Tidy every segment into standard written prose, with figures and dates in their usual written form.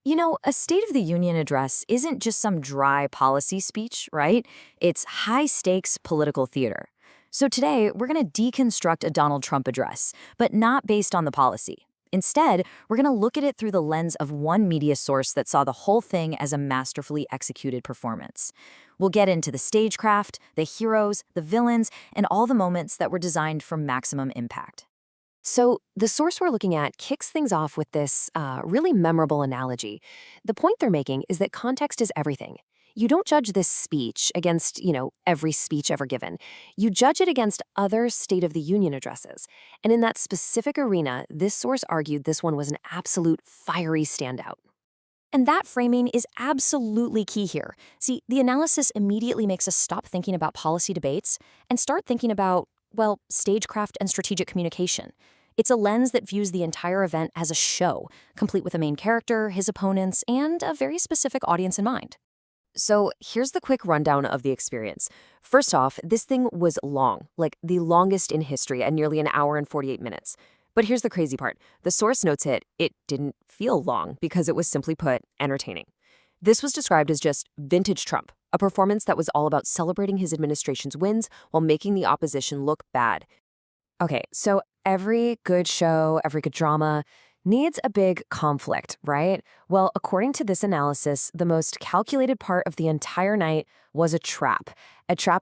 You know, a State of the Union address isn't just some dry policy speech, right? It's high stakes political theater. So today, we're going to deconstruct a Donald Trump address, but not based on the policy. Instead, we're going to look at it through the lens of one media source that saw the whole thing as a masterfully executed performance. We'll get into the stagecraft, the heroes, the villains, and all the moments that were designed for maximum impact. So, the source we're looking at kicks things off with this really memorable analogy. The point they're making is that context is everything. You don't judge this speech against, every speech ever given. You judge it against other State of the Union addresses. And in that specific arena, this source argued this one was an absolute fiery standout. And that framing is absolutely key here. See, the analysis immediately makes us stop thinking about policy debates and start thinking about, well, stagecraft and strategic communication. It's a lens that views the entire event as a show, complete with a main character, his opponents, and a very specific audience in mind. So here's the quick rundown of the experience. First off, this thing was long, like the longest in history at nearly an hour and 48 minutes. But here's the crazy part. The source notes it didn't feel long because it was, simply put, entertaining. This was described as just vintage Trump, a performance that was all about celebrating his administration's wins while making the opposition look bad. Okay, so every good show, every good drama needs a big conflict, right? Well, according to this analysis, the most calculated part of the entire night was a trap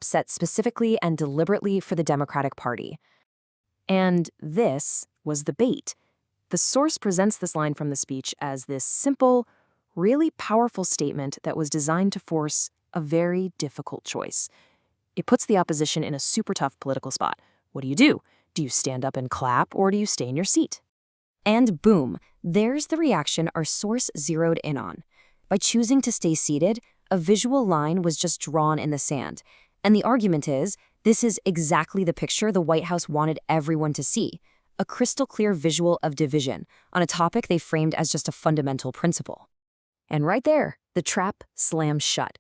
set specifically and deliberately for the Democratic Party. And this was the bait. The source presents this line from the speech as this simple, really powerful statement that was designed to force a very difficult choice. It puts the opposition in a super tough political spot. What do you do? Do you stand up and clap, or do you stay in your seat? And boom, there's the reaction our source zeroed in on. By choosing to stay seated, a visual line was just drawn in the sand. And the argument is, this is exactly the picture the White House wanted everyone to see. A crystal clear visual of division on a topic they framed as just a fundamental principle. And right there, the trap slams shut.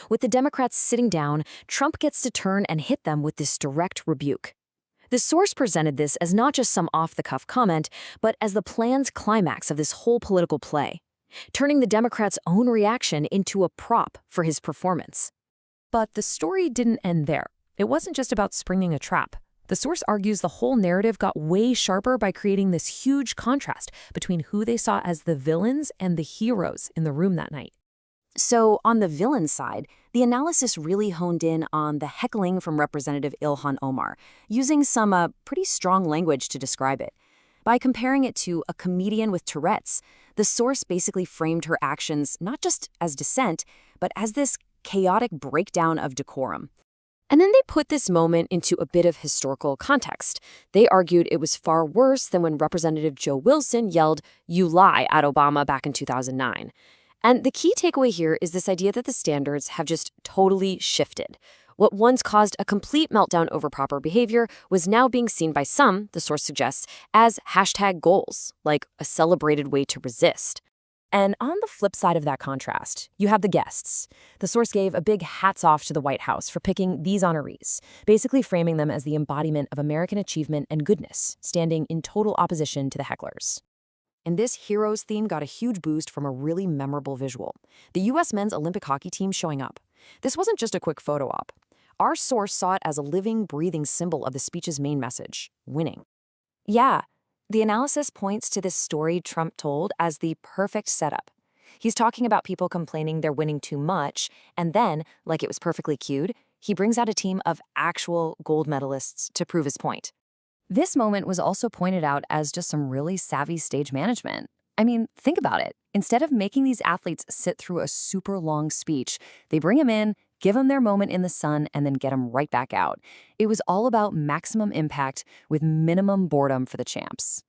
With the Democrats sitting down, Trump gets to turn and hit them with this direct rebuke. The source presented this as not just some off-the-cuff comment, but as the planned climax of this whole political play, turning the Democrats' own reaction into a prop for his performance. But the story didn't end there. It wasn't just about springing a trap. The source argues the whole narrative got way sharper by creating this huge contrast between who they saw as the villains and the heroes in the room that night. So, on the villain side, the analysis really honed in on the heckling from Representative Ilhan Omar, using some pretty strong language to describe it. By comparing it to a comedian with Tourette's, the source basically framed her actions not just as dissent, but as this chaotic breakdown of decorum. And then they put this moment into a bit of historical context. They argued it was far worse than when Representative Joe Wilson yelled, "You lie," at Obama back in 2009. And the key takeaway here is this idea that the standards have just totally shifted. What once caused a complete meltdown over proper behavior was now being seen by some, the source suggests, as hashtag goals, like a celebrated way to resist. And on the flip side of that contrast, you have the guests. The source gave a big hats off to the White House for picking these honorees, basically framing them as the embodiment of American achievement and goodness, standing in total opposition to the hecklers. And this heroes theme got a huge boost from a really memorable visual. The U.S. men's Olympic hockey team showing up. This wasn't just a quick photo op. Our source saw it as a living, breathing symbol of the speech's main message, winning. Yeah, the analysis points to this story Trump told as the perfect setup. He's talking about people complaining they're winning too much, and then, like it was perfectly cued, he brings out a team of actual gold medalists to prove his point. This moment was also pointed out as just some really savvy stage management. I mean, think about it. Instead of making these athletes sit through a super long speech, they bring them in, give them their moment in the sun, and then get them right back out. It was all about maximum impact with minimum boredom for the champs.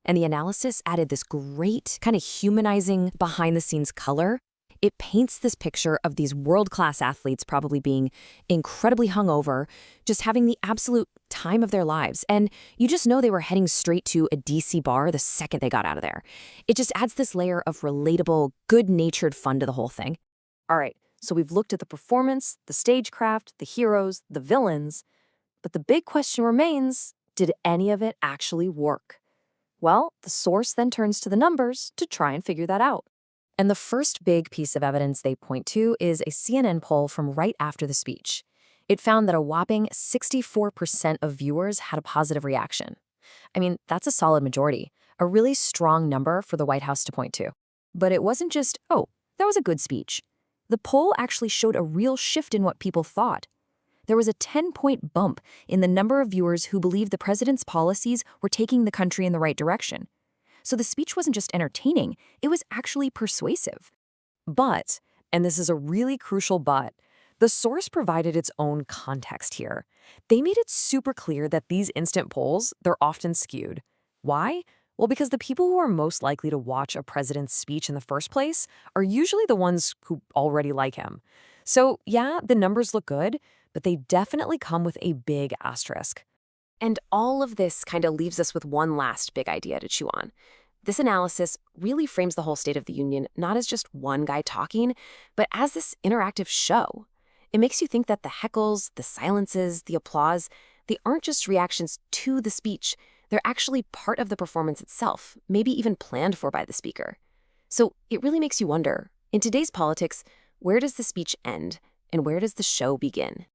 And the analysis added this great, kind of humanizing behind-the-scenes color. It paints this picture of these world-class athletes probably being incredibly hungover, just having the absolute time of their lives. And you just know they were heading straight to a DC bar the second they got out of there. It just adds this layer of relatable, good-natured fun to the whole thing. All right, so we've looked at the performance, the stagecraft, the heroes, the villains. But the big question remains, did any of it actually work? Well, the source then turns to the numbers to try and figure that out. And the first big piece of evidence they point to is a CNN poll from right after the speech. It found that a whopping 64% of viewers had a positive reaction. I mean, that's a solid majority, a really strong number for the White House to point to. But it wasn't just, oh, that was a good speech. The poll actually showed a real shift in what people thought. There was a 10-point bump in the number of viewers who believed the president's policies were taking the country in the right direction. So the speech wasn't just entertaining, it was actually persuasive. But, and this is a really crucial but, the source provided its own context here. They made it super clear that these instant polls, they're often skewed. Why? Well, because the people who are most likely to watch a president's speech in the first place are usually the ones who already like him. So, yeah, the numbers look good, but they definitely come with a big asterisk. And all of this kind of leaves us with one last big idea to chew on. This analysis really frames the whole State of the Union not as just one guy talking, but as this interactive show. It makes you think that the heckles, the silences, the applause, they aren't just reactions to the speech. They're actually part of the performance itself, maybe even planned for by the speaker. So it really makes you wonder, in today's politics, where does the speech end and where does the show begin?